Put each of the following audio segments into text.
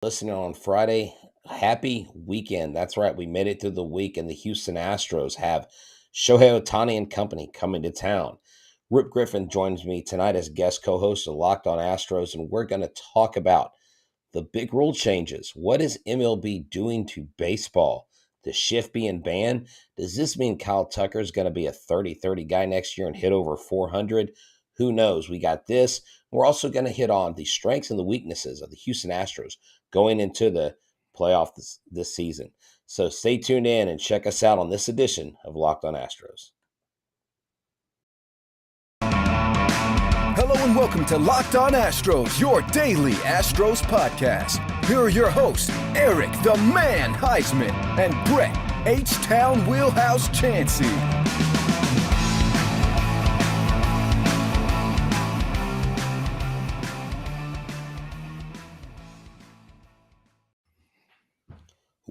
Listening on Friday. Happy weekend. That's right. We made it through the week, and the Houston Astros have Shohei Ohtani and company coming to town. Rip Griffin joins me tonight as guest co-host of Locked on Astros, and we're going to talk about the big rule changes. What is MLB doing to baseball? The shift being banned? Does this mean Kyle Tucker is going to be a 30-30 guy next year and hit over 400? Who knows? We got this. We're also going to hit on the strengths and the weaknesses of the Houston Astros going into the playoff this season. So stay tuned in and check us out on this edition of Locked on Astros. Hello and welcome to Locked on Astros, your daily Astros podcast. Here are your hosts, Eric the Man Heisman and Brett Htown Wheelhouse Chansey.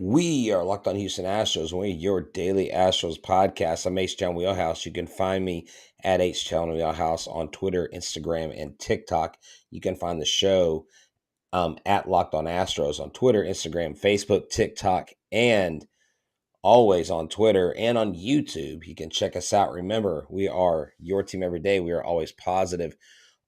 We are Locked on Houston Astros, and we're your daily Astros podcast. I'm Htown Wheelhouse. You can find me at Htown Wheelhouse on Twitter, Instagram, and TikTok. You can find the show at Locked on Astros on Twitter, Instagram, Facebook, TikTok, and always on Twitter and on YouTube. You can check us out. Remember, we are your team every day. We are always positive,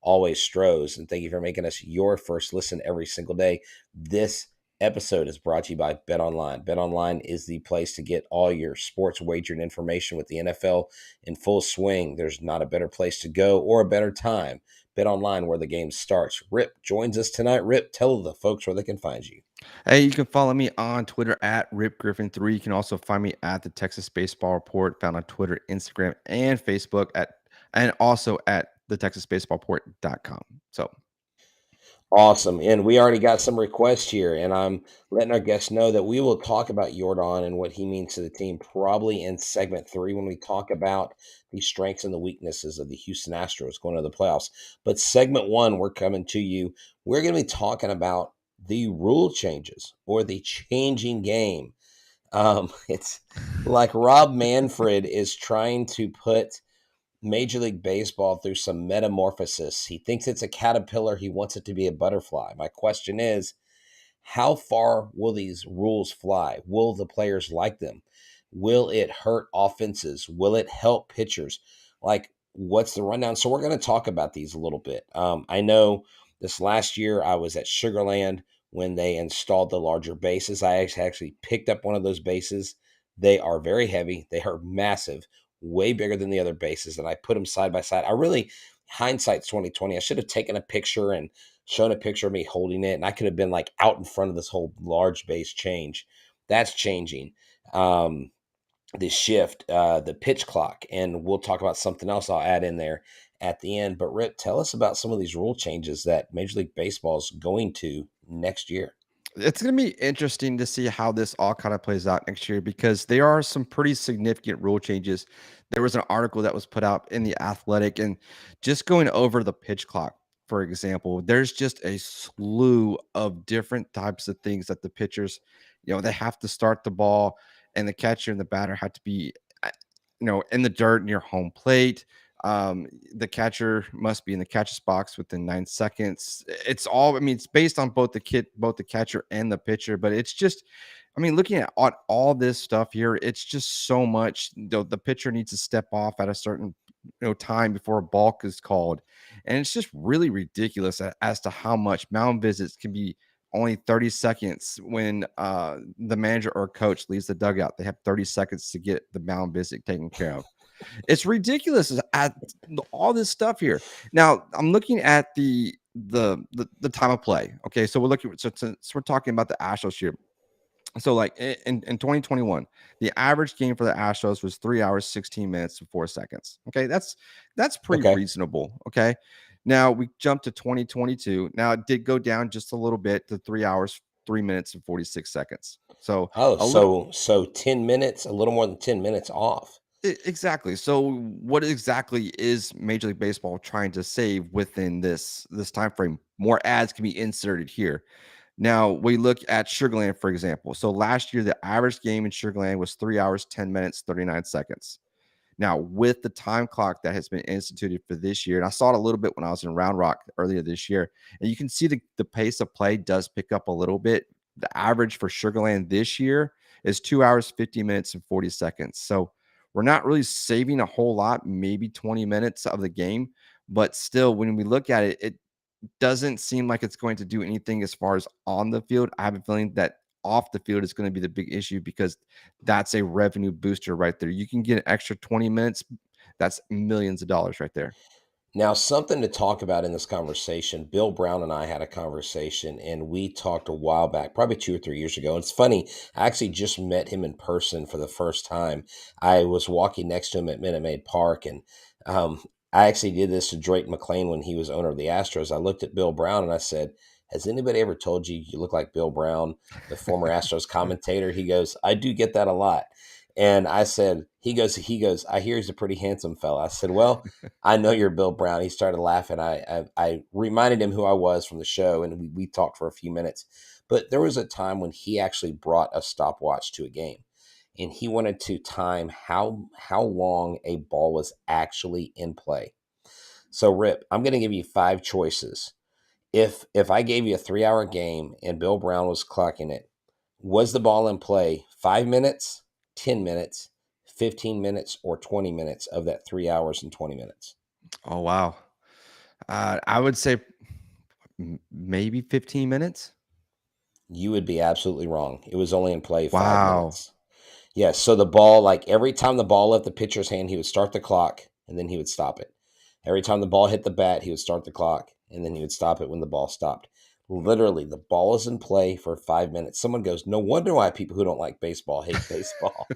always Stros. And thank you for making us your first listen every single day. This episode is brought to you by BetOnline. BetOnline is the place to get all your sports wagering information with the NFL in full swing. There's not a better place to go or a better time. BetOnline, where the game starts. Rip joins us tonight. Rip, tell the folks where they can find you. Hey, you can follow me on Twitter at RipGriffin3. You can also find me at the Texas Baseball Report, found on Twitter, Instagram, and Facebook and also at the TexasBaseballReport.com. So Awesome. And we already got some requests here, and I'm letting our guests know that we will talk about Jordan and what he means to the team probably in segment 3 when we talk about the strengths and the weaknesses of the Houston Astros going to the playoffs. But segment 1, we're coming to you. We're going to be talking about the rule changes or the changing game. It's like Rob Manfred is trying to put Major League Baseball through some metamorphosis. He thinks it's a caterpillar. He wants it to be a butterfly. My question is, how far will these rules fly? Will the players like them? Will it hurt offenses? Will it help pitchers? Like, what's the rundown? So we're going to talk about these a little bit. I know this last year I was at Sugarland when they installed the larger bases. I actually picked up one of those bases. They are very heavy. They are massive, way bigger than the other bases, and I put them side by side. Hindsight's 2020. I should have taken a picture and shown a picture of me holding it, and I could have been like out in front of this whole large base change. That's changing. The shift, the pitch clock, and we'll talk about something else I'll add in there at the end. But Rip, tell us about some of these rule changes that Major League Baseball is going to next year. it's going to be interesting to see how this all kind of plays out next year because there are some pretty significant rule changes. There was an article that was put out in The Athletic, and just going over the pitch clock, for example, there's just a slew of different types of things that the pitchers, they have to start the ball, and the catcher and the batter have to be, in the dirt near home plate. The catcher must be in the catcher's box within 9 seconds. It's all, it's based on both the catcher and the pitcher, but it's just, looking at all this stuff here, it's just so much. The pitcher needs to step off at a certain time before a balk is called, and it's just really ridiculous as to how much mound visits can be only 30 seconds when the manager or coach leaves the dugout. They have 30 seconds to get the mound visit taken care of. It's ridiculous at all this stuff here. Now I'm looking at the time of play. Okay, so we're talking about the Astros here. So like in 2021, the average game for the Astros was 3 hours, 16 minutes and 4 seconds. Okay, that's pretty reasonable. Okay. Now we jumped to 2022. Now it did go down just a little bit to 3 hours, 3 minutes and 46 seconds. So so 10 minutes, a little more than 10 minutes off. Exactly. So what exactly is Major League Baseball trying to save within this time frame? More ads can be inserted here. Now we look at Sugarland, for example. So last year, the average game in Sugarland was 3 hours, 10 minutes, 39 seconds. Now, with the time clock that has been instituted for this year, and I saw it a little bit when I was in Round Rock earlier this year, and you can see the pace of play does pick up a little bit. The average for Sugarland this year is 2 hours, 50 minutes, and 40 seconds. So we're not really saving a whole lot, maybe 20 minutes of the game. But still, when we look at it, it doesn't seem like it's going to do anything as far as on the field. I have a feeling that off the field is going to be the big issue because that's a revenue booster right there. You can get an extra 20 minutes. That's millions of dollars right there. Now, something to talk about in this conversation. Bill Brown and I had a conversation, and we talked a while back, probably 2 or 3 years ago. And it's funny, I actually just met him in person for the first time. I was walking next to him at Minute Maid Park, and I actually did this to Drake McClain when he was owner of the Astros. I looked at Bill Brown and I said, "Has anybody ever told you you look like Bill Brown, the former Astros commentator?" He goes, "I do get that a lot." And I said, he goes, "I hear he's a pretty handsome fella." I said, "Well, I know you're Bill Brown." He started laughing. I reminded him who I was from the show, and we talked for a few minutes. But there was a time when he actually brought a stopwatch to a game, and he wanted to time how long a ball was actually in play. So, Rip, I'm going to give you 5 choices. If I gave you a 3-hour game and Bill Brown was clocking it, was the ball in play 5 minutes, 10 minutes, 15 minutes, or 20 minutes of that 3 hours and 20 minutes? Oh, wow. I would say maybe 15 minutes. You would be absolutely wrong. It was only in play 5 Wow. minutes. Yes. So the ball, like every time the ball left the pitcher's hand, he would start the clock and then he would stop it. Every time the ball hit the bat, he would start the clock and then he would stop it when the ball stopped. Literally, the ball is in play for 5 minutes. Someone goes, "No wonder why people who don't like baseball hate baseball."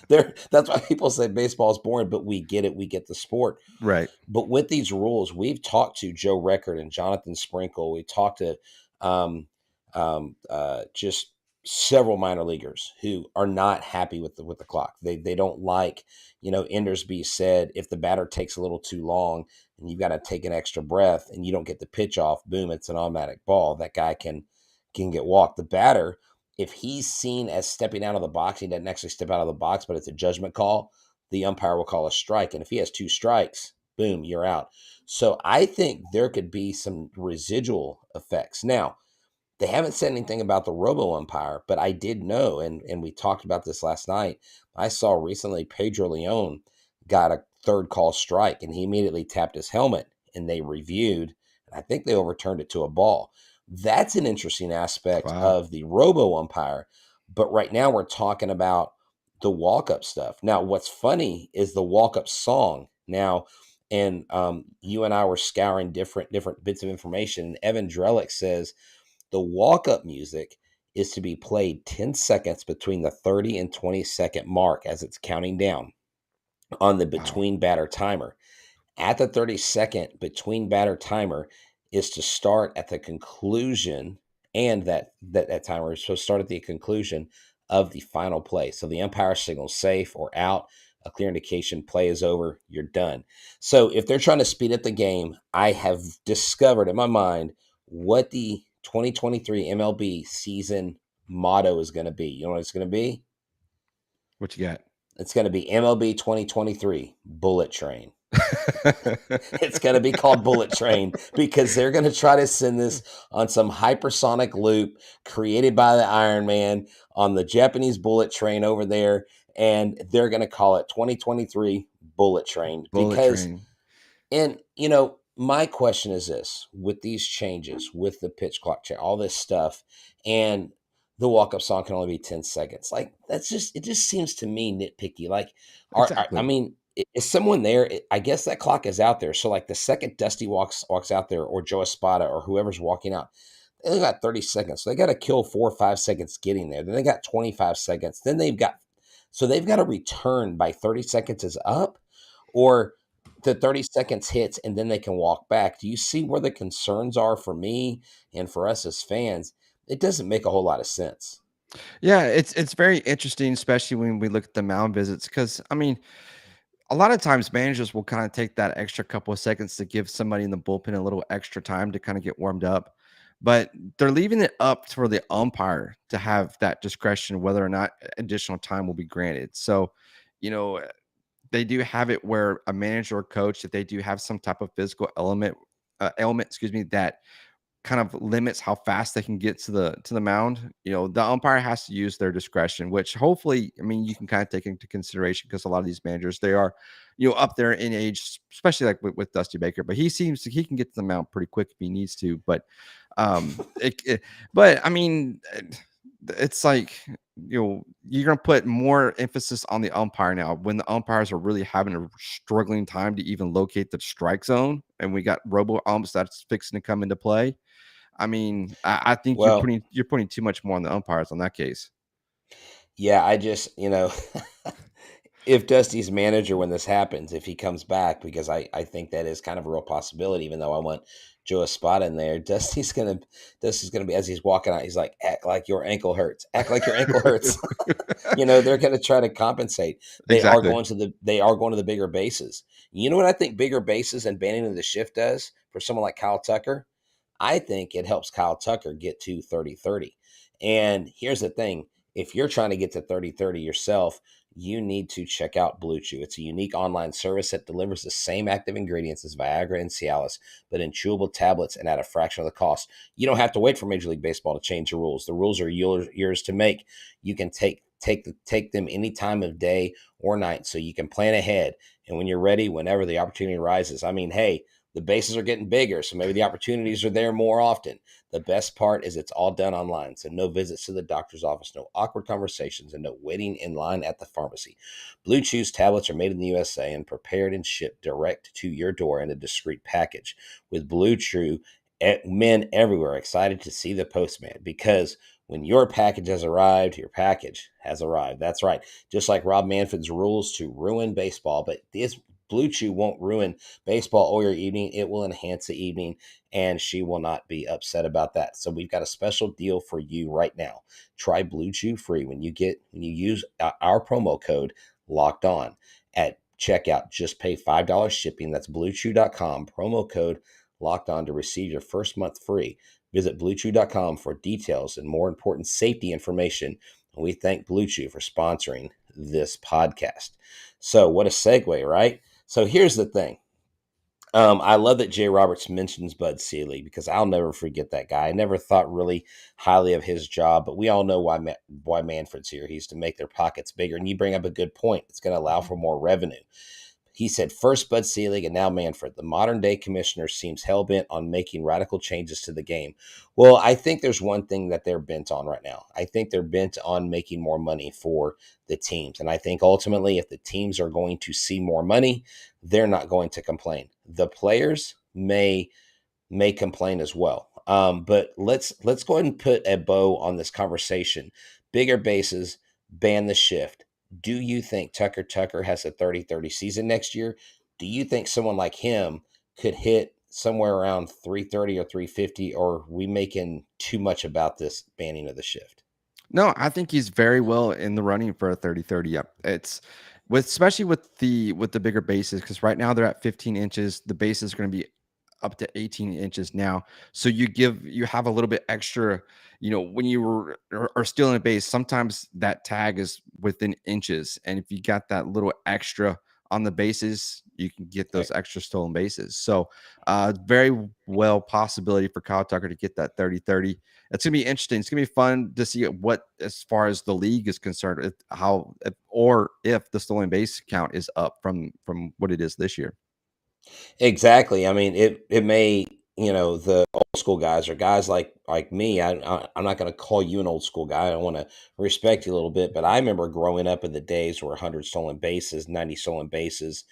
That's why people say baseball is boring, but we get it. We get the sport. Right. But with these rules, we've talked to Joe Record and Jonathan Sprinkle. We talked to just several minor leaguers who are not happy with the clock. They don't like, Endersby said, if the batter takes a little too long and you've got to take an extra breath and you don't get the pitch off, boom, it's an automatic ball. That guy can get walked. The batter, if he's seen as stepping out of the box, he doesn't actually step out of the box, but it's a judgment call, the umpire will call a strike. And if he has 2 strikes, boom, you're out. So I think there could be some residual effects. Now, they haven't said anything about the robo umpire, but I did know, and we talked about this last night. I saw recently Pedro Leon got a third call strike, and he immediately tapped his helmet, and they reviewed, and I think they overturned it to a ball. That's an interesting aspect Wow. of the robo umpire. But right now we're talking about the walk up stuff. Now, what's funny is the walk up song. Now, and you and I were scouring different bits of information, and Evan Drellick says the walk-up music is to be played 10 seconds between the 30 and 20-second mark as it's counting down on the Wow. between batter timer. At the 30-second between batter timer is to start at the conclusion, and that timer is supposed to start at the conclusion of the final play. So the umpire signals safe or out, a clear indication play is over, you're done. So if they're trying to speed up the game, I have discovered in my mind what the 2023 MLB season motto is going to be. You know what it's going to be? What you got? It's going to be MLB 2023 Bullet Train. It's going to be called Bullet Train because they're going to try to send this on some hypersonic loop created by the Iron Man on the Japanese bullet train over there. And they're going to call it 2023 Bullet Train Bullet because, train. and my question is this: with these changes, with the pitch clock change, all this stuff, and the walk-up song can only be 10 seconds. Like, it just seems to me nitpicky. Like, I Exactly. mean, is someone there? I guess that clock is out there. So like the second Dusty walks out there, or Joe Espada, or whoever's walking out, they only got 30 seconds. So they got to kill 4 or 5 seconds getting there. Then they got 25 seconds. Then they've got to return by 30 seconds is up, or the 30 seconds hits and then they can walk back. Do you see where the concerns are for me and for us as fans? It doesn't make a whole lot of sense. Yeah, it's very interesting, especially when we look at the mound visits, because I mean, a lot of times managers will kind of take that extra couple of seconds to give somebody in the bullpen a little extra time to kind of get warmed up. But they're leaving it up for the umpire to have that discretion whether or not additional time will be granted. So, you know, they do have it where a manager or coach, if they do have some type of physical element, excuse me, that kind of limits how fast they can get to the mound. The umpire has to use their discretion, which hopefully, I mean, you can kind of take into consideration because a lot of these managers, they are, up there in age, especially like with Dusty Baker. But he can get to the mound pretty quick if he needs to. But but I mean, it's like, you're gonna put more emphasis on the umpire now when the umpires are really having a struggling time to even locate the strike zone, and we got robo umps that's fixing to come into play. I mean, I think you're Well, putting too much more on the umpires on that case. yeah, I just, if Dusty's manager when this happens, if he comes back, because I think that is kind of a real possibility, even though I want Joe Espada in there, Dusty's gonna be, as he's walking out, he's like, act like your ankle hurts. Act like your ankle hurts. They're gonna try to compensate. Exactly. They are going to the bigger bases. You know what I think bigger bases and banning of the shift does for someone like Kyle Tucker? I think it helps Kyle Tucker get to 30-30. And here's the thing, if you're trying to get to 30-30 yourself, you need to check out Blue Chew. It's a unique online service that delivers the same active ingredients as Viagra and Cialis, but in chewable tablets and at a fraction of the cost. You don't have to wait for Major League Baseball to change the rules. The rules are yours to make. You can take them any time of day or night, so you can plan ahead. And when you're ready, whenever the opportunity arises. I mean, hey, the bases are getting bigger, so maybe the opportunities are there more often. The best part is it's all done online, so no visits to the doctor's office, no awkward conversations, and no waiting in line at the pharmacy. Blue Chew's tablets are made in the USA and prepared and shipped direct to your door in a discreet package. With Blue Chew, men everywhere are excited to see the postman, because when your package has arrived, your package has arrived. That's right. Just like Rob Manfred's rules to ruin baseball, but this Blue Chew won't ruin baseball or your evening. It will enhance the evening, and she will not be upset about that. So we've got a special deal for you right now. Try Blue Chew free when you use our promo code Locked On at checkout. Just pay $5 shipping. That's BlueChew.com, promo code Locked On, to receive your first month free. Visit BlueChew.com for details and, more important, safety information. And we thank Blue Chew for sponsoring this podcast. So what a segue, right? So here's the thing. I love that Jay Roberts mentions Bud Selig, because I'll never forget that guy. I never thought really highly of his job, but we all know why Manfred's here. He's to make their pockets bigger. And you bring up a good point. It's going to allow for more revenue. He said, first Bud Selig and now Manfred. The modern day commissioner seems hell-bent on making radical changes to the game. Well, I think there's one thing that they're bent on right now. I think they're bent on making more money for the teams. And I think ultimately, if the teams are going to see more money, they're not going to complain. The players may complain as well. But let's go ahead and put a bow on this conversation. Bigger bases, ban the shift. Do you think Tucker has a 30-30 season next year? Do you think someone like him could hit somewhere around 330 or 350, or are we making too much about this banning of the shift? No, I think he's very well in the running for a 30-30. Yep. It's especially with the bigger bases, because right now they're at 15 inches. The base is going to be up to 18 inches now. So you have a little bit extra, when are still in a base, sometimes that tag is within inches. And if you got that little extra on the bases, you can get Right. those extra stolen bases. So very well possibility for Kyle Tucker to get that 30-30. It's gonna be interesting. It's gonna be fun to see what, as far as the league is concerned, if the stolen base count is up from what it is this year. Exactly. I mean, it may, the old school guys, or guys like me. I'm not going to call you an old school guy. I want to respect you a little bit, but I remember growing up in the days where 100 stolen bases, 90 stolen bases.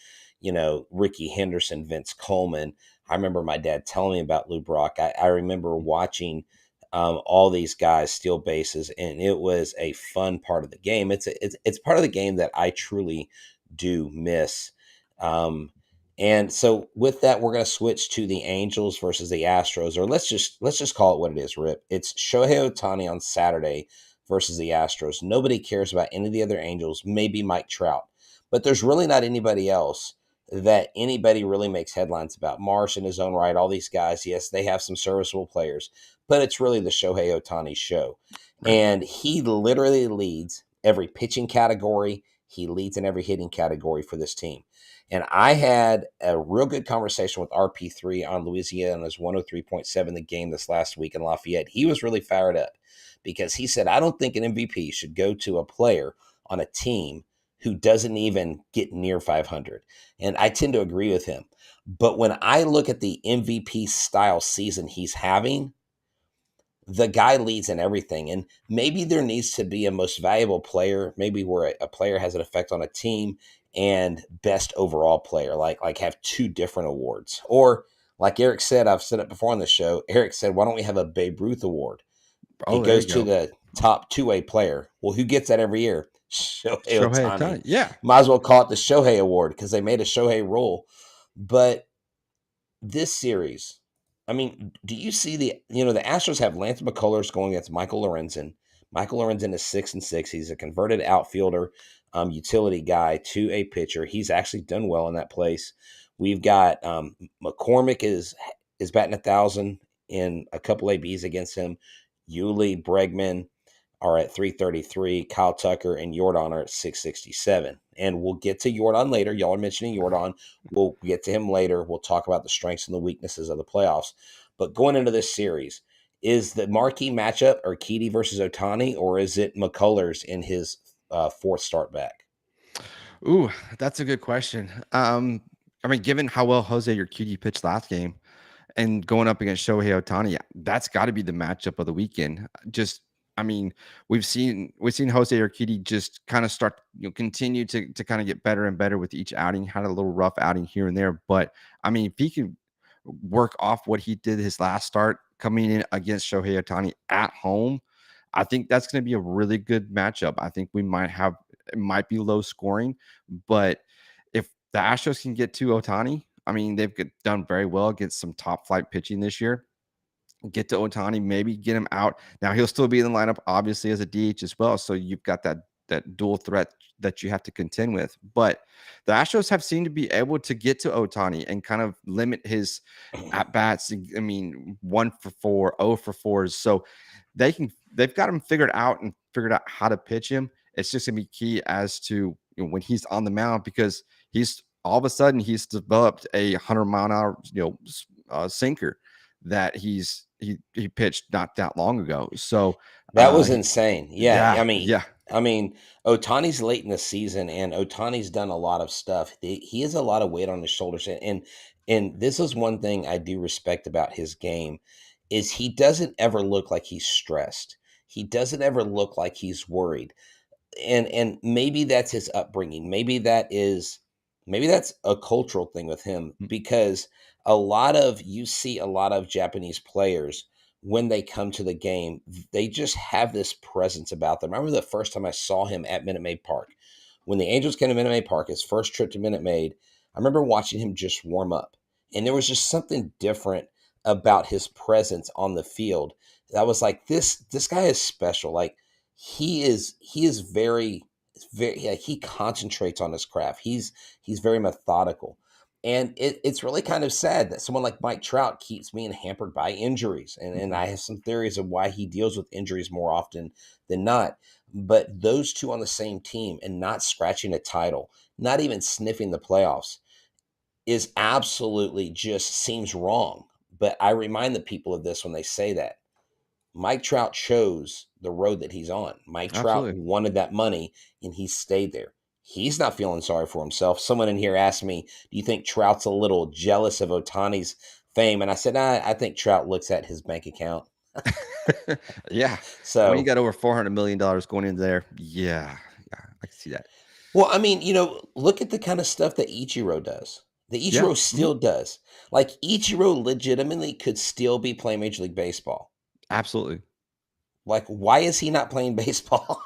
Ricky Henderson, Vince Coleman. I remember my dad telling me about Lou Brock. I remember watching all these guys steal bases, and it was a fun part of the game. It's part of the game that I truly do miss. Um, and so with that, we're going to switch to the Angels versus the Astros, or let's just call it what it is, Rip. It's Shohei Ohtani on Saturday versus the Astros. Nobody cares about any of the other Angels, maybe Mike Trout, but there's really not anybody else that anybody really makes headlines about. Marsh in his own right, all these guys, yes, they have some serviceable players, but it's really the Shohei Ohtani show. Right. And he literally leads every pitching category, He leads in every hitting category for this team. And I had a real good conversation with RP3 on Louisiana's 103.7 the game this last week in Lafayette. He was really fired up because he said, I don't think an MVP should go to a player on a team who doesn't even get near 500. And I tend to agree with him. But when I look at the MVP style season he's having, the guy leads in everything. And maybe there needs to be a most valuable player, maybe where a player has an effect on a team, and best overall player, like have two different awards. Or like Eric said, I've said it before on the show, Eric said, why don't we have a Babe Ruth award? It Oh, there goes you to go. the top two-way player. Well, who gets that every year? Shohei Shohei Ohtani. Ohtani. Yeah. Might as well call it the Shohei Award because they made a Shohei rule. But this series, I mean, do you see the Astros have Lance McCullers going against Michael Lorenzen. Michael Lorenzen is 6-6. He's a converted outfielder, utility guy to a pitcher. He's actually done well in that place. We've got McCormick is batting 1,000 in a couple ABs against him. Yuli, Bregman are at 333. Kyle Tucker and Yordan are at 667. And we'll get to Yordan later. Y'all are mentioning Yordan. We'll get to him later. We'll talk about the strengths and the weaknesses of the playoffs. But going into this series, is the marquee matchup Urquidy versus Ohtani, or is it McCullers in his fourth start back? Ooh, that's a good question. I mean, given how well Jose Urquidy pitched last game and going up against Shohei Ohtani, that's got to be the matchup of the weekend. Just, I mean, we've seen Jose Urquidy just kind of start, continue to kind of get better and better with each outing. Had a little rough outing here and there, but I mean, if he could work off what he did his last start coming in against Shohei Ohtani at home, I think that's going to be a really good matchup. I think it might be low scoring, but if the Astros can get to Ohtani, I mean, done very well against some top flight pitching this year. Get to Ohtani, maybe get him out. Now he'll still be in the lineup, obviously, as a DH as well. So you've got that dual threat that you have to contend with. But the Astros have seemed to be able to get to Ohtani and kind of limit his at bats. I mean, 1 for 4, 0 for 4s. So they've got him figured out and figured out how to pitch him. It's just gonna be key as to when he's on the mound, because he's all of a sudden he's developed a 100-mile-an-hour sinker that he pitched not that long ago. So That was insane. Yeah, yeah, yeah, I mean, Otani's late in the season, and Otani's done a lot of stuff. He has a lot of weight on his shoulders, and this is one thing I do respect about his game, is he doesn't ever look like he's stressed. He doesn't ever look like he's worried. And maybe that's his upbringing. Maybe that's a cultural thing with him, because you see a lot of Japanese players, when they come to the game, they just have this presence about them. I remember the first time I saw him at Minute Maid Park. When the Angels came to Minute Maid Park, his first trip to Minute Maid, I remember watching him just warm up. And there was just something different about his presence on the field. I was like, this guy is special. Like, he is very, yeah, he concentrates on his craft. He's very methodical. And it's really kind of sad that someone like Mike Trout keeps being hampered by injuries. And I have some theories of why he deals with injuries more often than not. But those two on the same team and not scratching a title, not even sniffing the playoffs, is absolutely just seems wrong. But I remind the people of this when they say that. Mike Trout chose the road that he's on. Mike Trout absolutely. wanted that money, and he stayed there. He's not feeling sorry for himself. Someone in here asked me, do you think Trout's a little jealous of Otani's fame? And I said, I think Trout looks at his bank account. Yeah. When you So, got over $400 million going into there, yeah, I can see that. well, I mean, look at the kind of stuff that Ichiro does. The Yeah. Ichiro still does. Like, Ichiro legitimately could still be playing Major League Baseball. Absolutely. Like, why is he not playing baseball?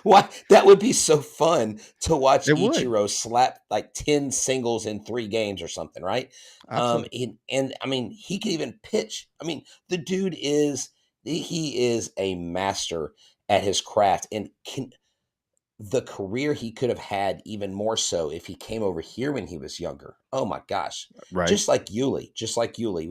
Why? That would be so fun to watch It would. Ichiro slap like 10 singles in 3 games or something, right? Absolutely. And I mean, he can even pitch. I mean, the dude he is a master at his craft, and the career he could have had even more so if he came over here when he was younger. Oh my gosh. Right. Just like Yuli.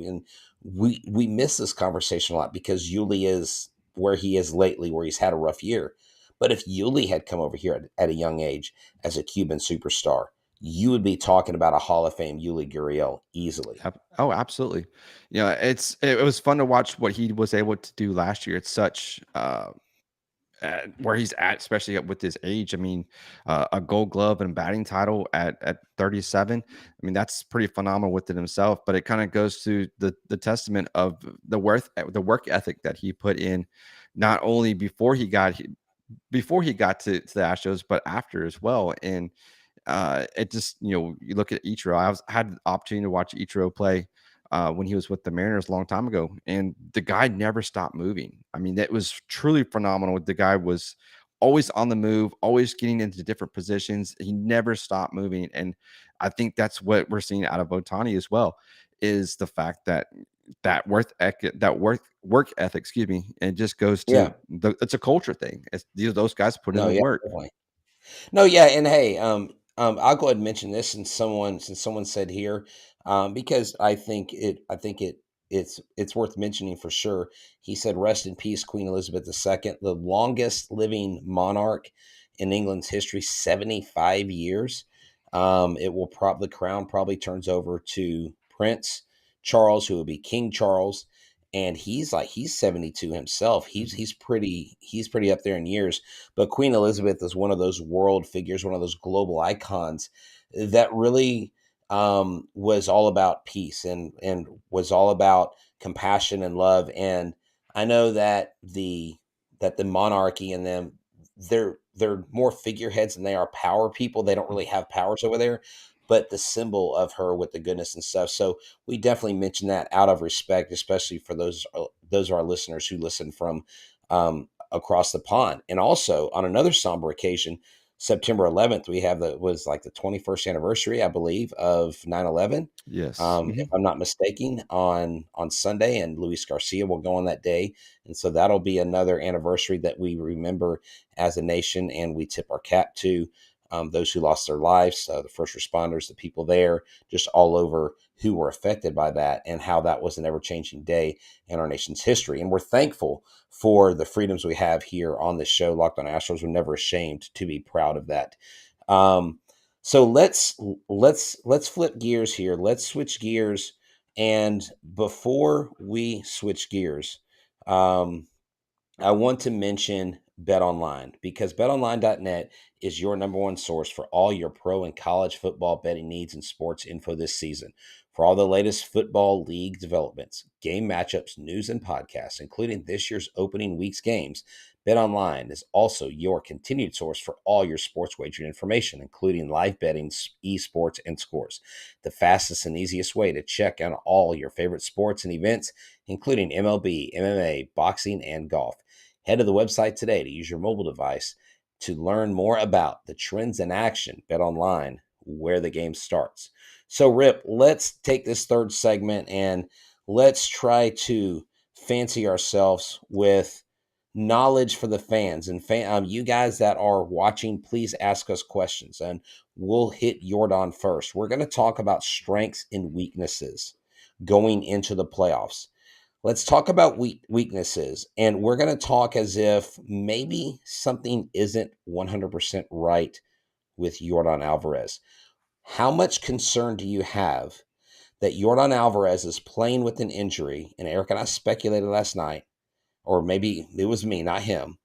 And we miss this conversation a lot because Yuli is where he is lately, where he's had a rough year. But if Yuli had come over here at a young age as a Cuban superstar, you would be talking about a Hall of Fame Yuli Gurriel easily. Oh, absolutely. It was fun to watch what he was able to do last year. It's such where he's at, especially with his age. I mean, a Gold Glove and batting title at 37. I mean, that's pretty phenomenal within himself. But it kind of goes to the testament of the work ethic that he put in, not only before he got to the Astros, but after as well. And it just, you look at Ichiro. Had the opportunity to watch Ichiro play when he was with the Mariners a long time ago, and the guy never stopped moving. I mean, that was truly phenomenal. The guy was always on the move, always getting into different positions. He never stopped moving, and I think that's what we're seeing out of Ohtani as well. Is the fact that work ethic, excuse me, and it just goes Yeah. to it's a culture thing. Those guys put in No, the yeah, work. definitely. No, yeah, and hey, I'll go ahead and mention this since someone said here, because I think it's worth mentioning for sure. He said, "Rest in peace, Queen Elizabeth II, the longest living monarch in England's history, 75 years." The crown probably turns over to Prince Charles, who will be King Charles, and he's 72 himself. He's pretty up there in years. But Queen Elizabeth is one of those world figures, one of those global icons that really was all about peace and was all about compassion and love. And I know that the monarchy and them, they're more figureheads than they are power people. They don't really have powers over there, but the symbol of her with the goodness and stuff. So we definitely mention that out of respect, especially for those of our listeners who listen from across the pond. And also on another somber occasion, September 11th, we have was like the 21st anniversary, I believe, of 9/11. Yes. If I'm not mistaken, on Sunday, and Luis Garcia will go on that day, and so that'll be another anniversary that we remember as a nation, and we tip our cap to those who lost their lives, the first responders, the people there, just all over who were affected by that, and how that was an ever-changing day in our nation's history. And we're thankful for the freedoms we have here on this show, Locked on Astros. We're never ashamed to be proud of that. Um, so let's flip gears here. Let's switch gears, and before we switch gears, um, I want to mention BetOnline, because betonline.net is your number one source for all your pro and college football betting needs and sports info this season. For all the latest football league developments, game matchups, news, and podcasts, including this year's opening week's games, BetOnline is also your continued source for all your sports wagering information, including live betting, esports, and scores. The fastest and easiest way to check on all your favorite sports and events, including MLB, MMA, boxing, and golf. Head to the website today to use your mobile device to learn more about the trends in action. Bet online, where the game starts. So, Rip, let's take this third segment and let's try to fancy ourselves with knowledge for the fans. And you guys that are watching, please ask us questions, and we'll hit Jordan first. We're going to talk about strengths and weaknesses going into the playoffs. Let's talk about weaknesses, and we're going to talk as if maybe something isn't 100% right with Jordan Alvarez. How much concern do you have that Jordan Alvarez is playing with an injury? And Eric and I speculated last night, or maybe it was me, not him,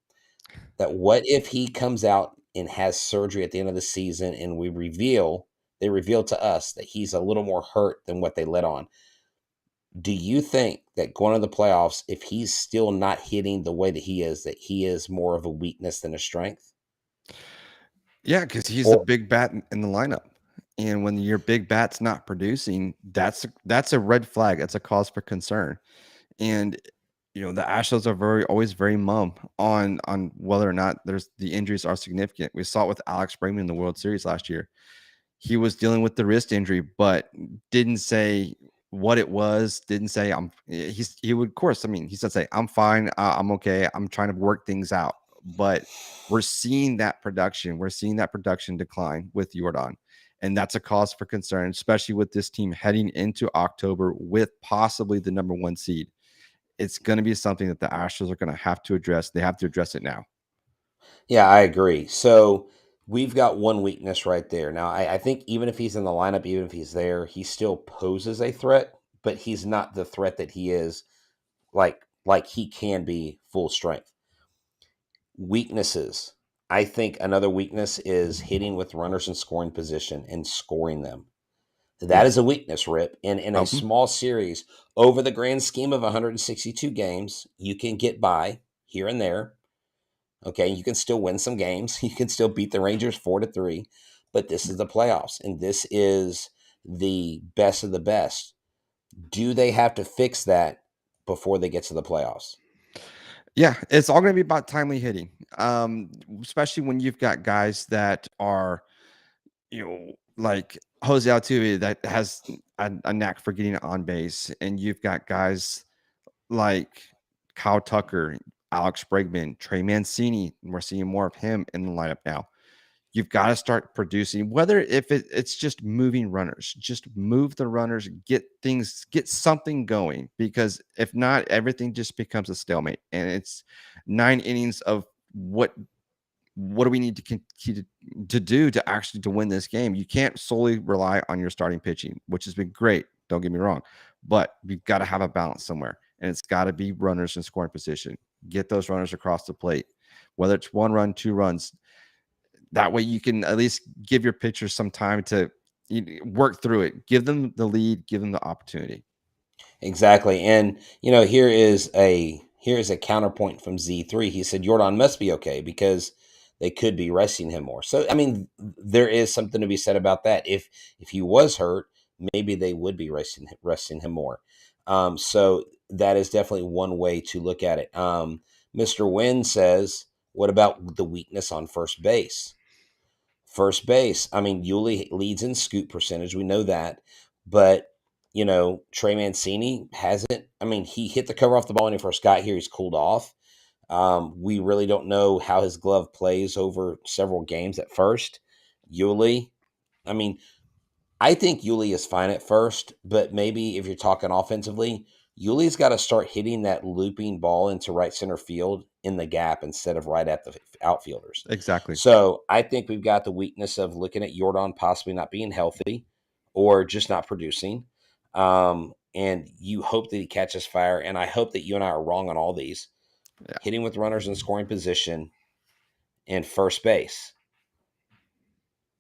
that what if he comes out and has surgery at the end of the season, and they reveal to us that he's a little more hurt than what they let on. Do you think that going to the playoffs, if he's still not hitting the way that he is more of a weakness than a strength? Yeah, because he's the Or big bat in the lineup, and when your big bat's not producing, that's a red flag. That's a cause for concern. And the Astros are always very mum on whether or not the injuries are significant. We saw it with Alex Bregman in the World Series last year. He was dealing with the wrist injury, but didn't say what it was. Didn't say he would, of course. I mean, he said, "Say I'm fine. I'm okay. I'm trying to work things out." But we're seeing that production. We're seeing that production decline with Jordan, and that's a cause for concern, especially with this team heading into October with possibly the number one seed. It's going to be something that the Astros are going to have to address. They have to address it now. Yeah, I agree. So we've got one weakness right there. Now, I think even if he's in the lineup, even if he's there, he still poses a threat, but he's not the threat that he is like he can be full strength. Weaknesses. I think another weakness is hitting with runners in scoring position and scoring them. That is Yes. a weakness, Rip. In a small series, over the grand scheme of 162 games, you can get by here and there. Okay, you can still win some games. You can still beat the Rangers 4-3, but this is the playoffs, and this is the best of the best. Do they have to fix that before they get to the playoffs? Yeah, it's all going to be about timely hitting. Especially when you've got guys that are, like Jose Altuve that has a knack for getting on base, and you've got guys like Kyle Tucker, Alex Bregman, Trey Mancini. We're seeing more of him in the lineup now. You've got to start producing, whether if it's just moving runners, just move the runners, get something going. Because if not, everything just becomes a stalemate, and it's 9 innings of what do we need to continue to do to actually to win this game? You can't solely rely on your starting pitching, which has been great. Don't get me wrong, but you've got to have a balance somewhere, and it's got to be runners in scoring position. Get those runners across the plate, whether it's 1 run, 2 runs. That way, you can at least give your pitchers some time to work through it. Give them the lead. Give them the opportunity. Exactly. And here is a counterpoint from Z3. He said Jordan must be okay because they could be resting him more. So I mean, there is something to be said about that. If he was hurt, maybe they would be resting him more. So that is definitely one way to look at it. Mr. Wynn says, what about the weakness on first base? First base. I mean, Yuli leads in scoop percentage. We know that. But, Trey Mancini hasn't. I mean, he hit the cover off the ball when he first got here. He's cooled off. We really don't know how his glove plays over several games at first. Yuli, I mean, I think Yuli is fine at first, but maybe if you're talking offensively, Yuli's got to start hitting that looping ball into right center field in the gap instead of right at the outfielders. Exactly. So I think we've got the weakness of looking at Jordan possibly not being healthy or just not producing. And you hope that he catches fire. And I hope that you and I are wrong on all these. Yeah. Hitting with runners in scoring position and first base.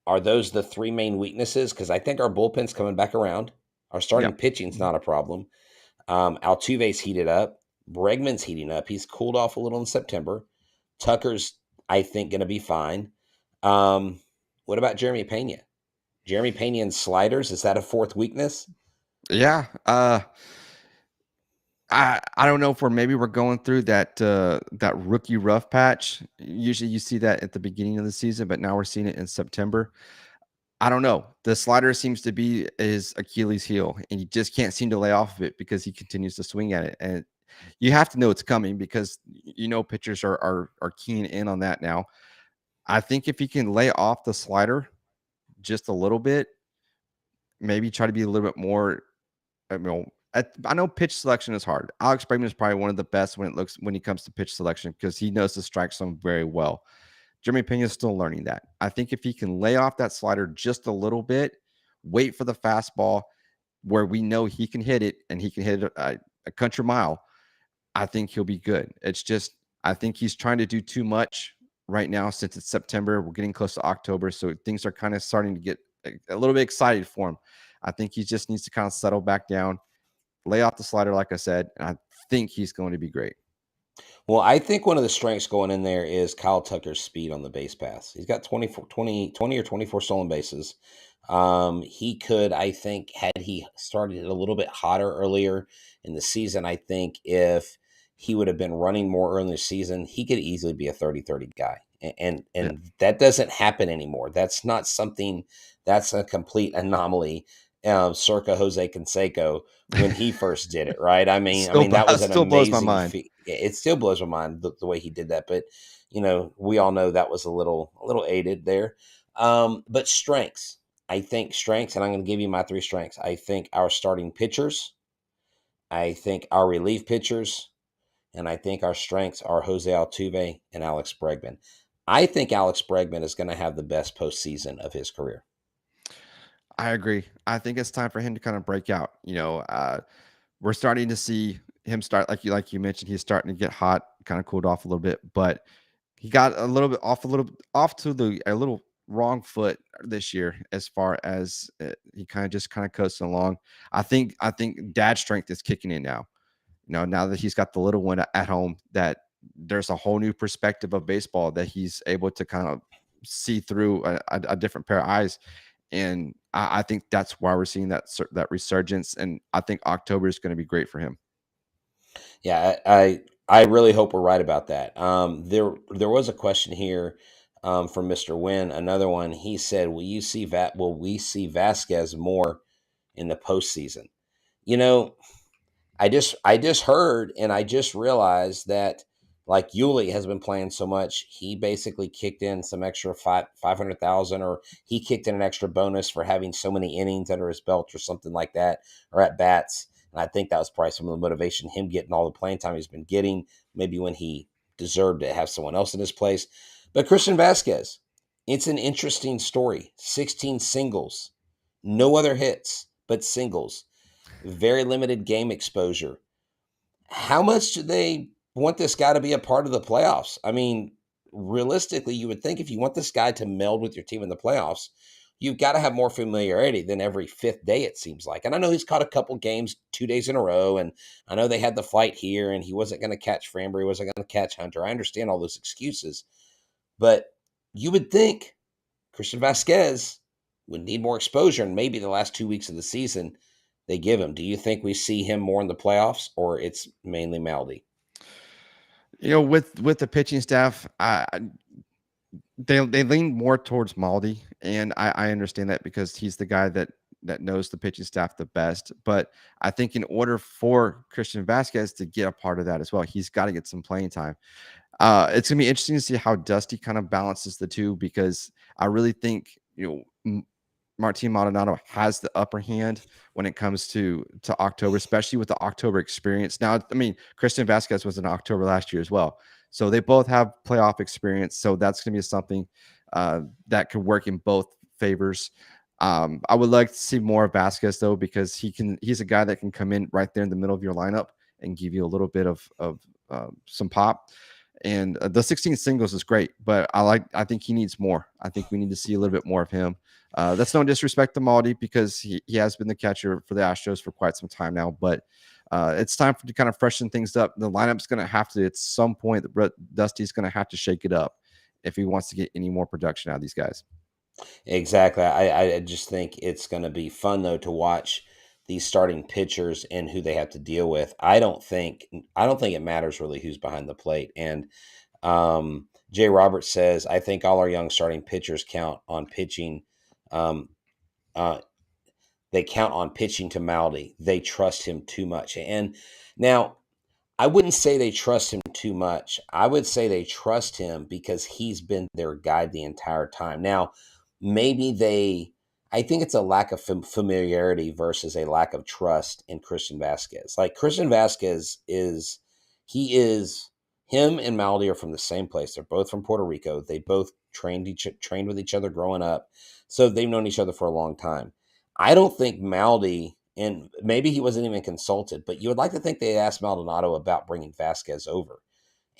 Are those the three main weaknesses? Because I think our bullpen's coming back around. Our starting Yeah. pitching's not a problem. Altuve's heated up. Bregman's heating up. He's cooled off a little in September. Tucker's, I think, going to be fine. What about Jeremy Pena? Jeremy Pena and sliders, is that a fourth weakness? Yeah. I don't know if we're going through that rookie rough patch. Usually you see that at the beginning of the season, but now we're seeing it in September. I don't know. The slider seems to be his Achilles heel, and he just can't seem to lay off of it because he continues to swing at it. And you have to know it's coming because pitchers are keying in on that now. I think if he can lay off the slider just a little bit, maybe try to be a little bit more. I know pitch selection is hard. Alex Bregman is probably one of the best when it comes to pitch selection because he knows to strike zone very well. Jeremy Pena is still learning that. I think if he can lay off that slider just a little bit, wait for the fastball where we know he can hit it and he can hit it a country mile, I think he'll be good. It's just, I think he's trying to do too much right now since it's September. We're getting close to October. So things are kind of starting to get a little bit excited for him. I think he just needs to kind of settle back down, lay off the slider, like I said, and I think he's going to be great. Well, I think one of the strengths going in there is Kyle Tucker's speed on the base paths. He's got 20 or 24 stolen bases. He could, I think, had he started a little bit hotter earlier in the season, I think if he would have been running more early in the season, he could easily be a 30-30 guy. And Yeah. that doesn't happen anymore. That's not something, that's a complete anomaly. Circa Jose Canseco when he first did it, right? I mean that was an Still blows my amazing mind. feat. It still blows my mind the way he did that, but we all know that was a little aided there. But strengths, I think strengths, and I'm going to give you my three strengths. I think our starting pitchers, I think our relief pitchers, and I think our strengths are Jose Altuve and Alex Bregman. I think Alex Bregman is going to have the best postseason of his career. I agree. I think it's time for him to kind of break out. We're starting to see him start like you mentioned. He's starting to get hot, kind of cooled off a little bit, but he got a little off to a little wrong foot this year as far as he kind of coasting along. I think dad strength is kicking in now. Now that he's got the little one at home, that there's a whole new perspective of baseball that he's able to kind of see through a different pair of eyes. And I think that's why we're seeing that resurgence. And I think October is going to be great for him. Yeah, I really hope we're right about that. There was a question here from Mr. Wynn. Another one. He said, Will we see Vasquez more in the postseason?" You know, I just heard and I just realized that like Yuli has been playing so much, he basically kicked in some extra 500,000, or he kicked in an extra bonus for having so many innings under his belt or something like that, or at bats. And I think that was probably some of the motivation, him getting all the playing time he's been getting, maybe when he deserved to have someone else in his place. But Christian Vasquez, it's an interesting story. 16 singles, no other hits, but singles, very limited game exposure. How much do they want this guy to be a part of the playoffs? I mean, realistically, you would think if you want this guy to meld with your team in the playoffs, you've got to have more familiarity than every fifth day, it seems like. And I know he's caught a couple games 2 days in a row, and I know they had the flight here, and he wasn't going to catch Framber, he wasn't going to catch Hunter. I understand all those excuses, but you would think Christian Vasquez would need more exposure, and maybe the last 2 weeks of the season they give him. Do you think we see him more in the playoffs, or it's mainly Maldi? With the pitching staff, they lean more towards Maldi, and I understand that because he's the guy that knows the pitching staff the best. But I think in order for Christian Vasquez to get a part of that as well, he's got to get some playing time. It's gonna be interesting to see how Dusty kind of balances the two, because I really think Martin Maldonado has the upper hand when it comes to October, especially with the October experience. Now, I mean, Christian Vasquez was in October last year as well, so they both have playoff experience. So that's going to be something that could work in both favors. I would like to see more of Vasquez though, because he's a guy that can come in right there in the middle of your lineup and give you a little bit of some pop. And the 16 singles is great, but I think he needs more. I think we need to see a little bit more of him. That's no disrespect to Maldi, because he has been the catcher for the Astros for quite some time now, but it's time to kind of freshen things up. The lineup's going to have to, at some point, Dusty's going to have to shake it up if he wants to get any more production out of these guys. Exactly. I just think it's going to be fun though to watch these starting pitchers and who they have to deal with. I don't think it matters really who's behind the plate. And Jay Roberts says, I think all our young starting pitchers count on pitching. Um, uh, they count on pitching to Maldi. They trust him too much. And now I wouldn't say they trust him too much. I would say they trust him because he's been their guide the entire time. Now, maybe I think it's a lack of familiarity versus a lack of trust in Christian Vasquez. Like Christian Vasquez him and Maldi are from the same place. They're both from Puerto Rico. They both trained with each other growing up. So they've known each other for a long time. I don't think Maldi, and maybe he wasn't even consulted, but you would like to think they asked Maldonado about bringing Vasquez over,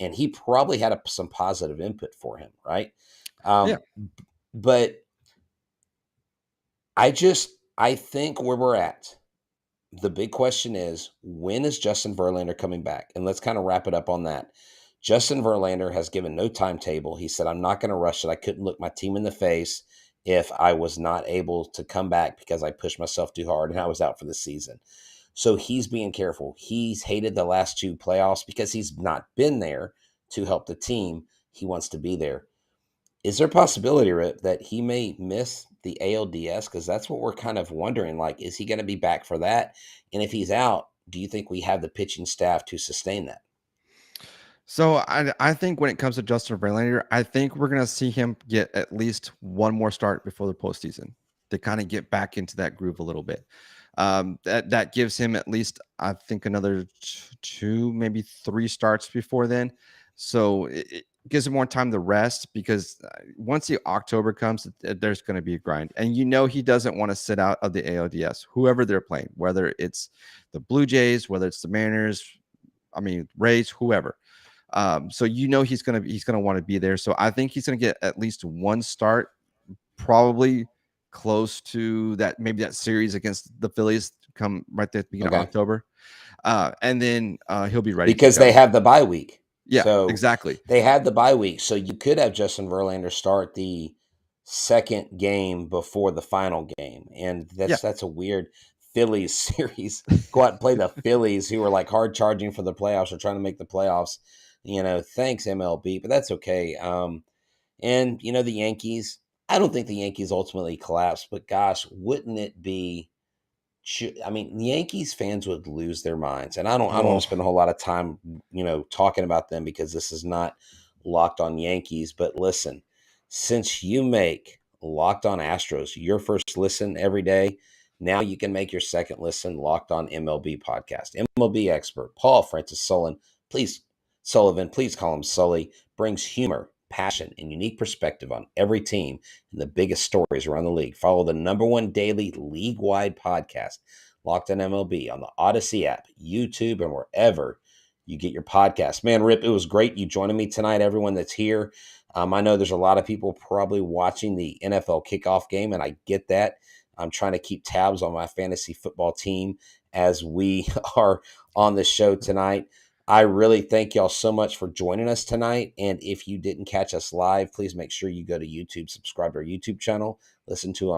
and he probably had some positive input for him, right? Yeah. But I think where we're at, the big question is, when is Justin Verlander coming back? And let's kind of wrap it up on that. Justin Verlander has given no timetable. He said, I'm not going to rush it. I couldn't look my team in the face if I was not able to come back because I pushed myself too hard and I was out for the season. So he's being careful. He's hated the last two playoffs because he's not been there to help the team. He wants to be there. Is there a possibility, Rip, that he may miss the ALDS? Because that's what we're kind of wondering. Like, is he going to be back for that? And if he's out, do you think we have the pitching staff to sustain that? So I think when it comes to Justin Verlander, I think we're gonna see him get at least one more start before the postseason to kind of get back into that groove a little bit. That gives him at least, I think, another two, maybe three starts before then. So gives him more time to rest because once the October comes, there's going to be a grind. And he doesn't want to sit out of the ALDS, whoever they're playing, whether it's the Blue Jays, whether it's the Mariners, Rays, whoever. So he's gonna want to be there. So I think he's gonna get at least one start, probably close to that, maybe that series against the Phillies come right there at the beginning of Okay. October. And then he'll be ready to Because go. they have the bye week. Yeah, So exactly. they had the bye week. So you could have Justin Verlander start the second game before the final game. And Yeah. that's a weird Phillies series. Go out and play the Phillies, who are like hard charging for the playoffs or trying to make the playoffs. Thanks MLB, but that's okay. And the Yankees, I don't think the Yankees ultimately collapse, but gosh, wouldn't it be the Yankees fans would lose their minds, and I don't want Oh, to spend a whole lot of time, talking about them because this is not Locked On Yankees. But listen, since you make Locked On Astros your first listen every day, now you can make your second listen Locked On MLB podcast. MLB expert Paul Francis Sullivan, please call him Sully, brings humor, passion, and unique perspective on every team and the biggest stories around the league. Follow the number one daily league-wide podcast, Locked On MLB, on the Odyssey app, YouTube, and wherever you get your podcast. Man, Rip, it was great you joining me tonight, everyone that's here. I know there's a lot of people probably watching the NFL kickoff game, and I get that. I'm trying to keep tabs on my fantasy football team as we are on the show tonight. I really thank y'all so much for joining us tonight. And if you didn't catch us live, please make sure you go to YouTube, subscribe to our YouTube channel, listen to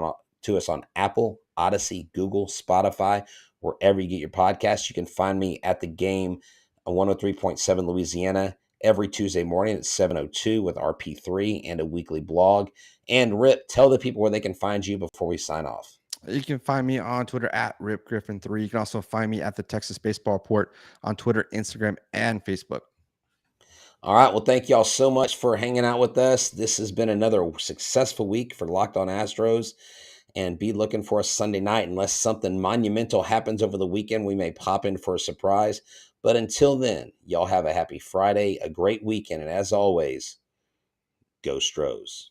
us on Apple, Odyssey, Google, Spotify, wherever you get your podcasts. You can find me at the game, 103.7 Louisiana, every Tuesday morning at 7:02 with RP3 and a weekly blog. And Rip, tell the people where they can find you before we sign off. you can find me on Twitter at RipGriffin3. You can also find me at the Texas Baseball Report on Twitter, Instagram, and Facebook. All right. Well, thank y'all so much for hanging out with us. This has been another successful week for Locked On Astros. And be looking for us Sunday night. Unless something monumental happens over the weekend, we may pop in for a surprise. But until then, y'all have a happy Friday, a great weekend. And as always, go Stros.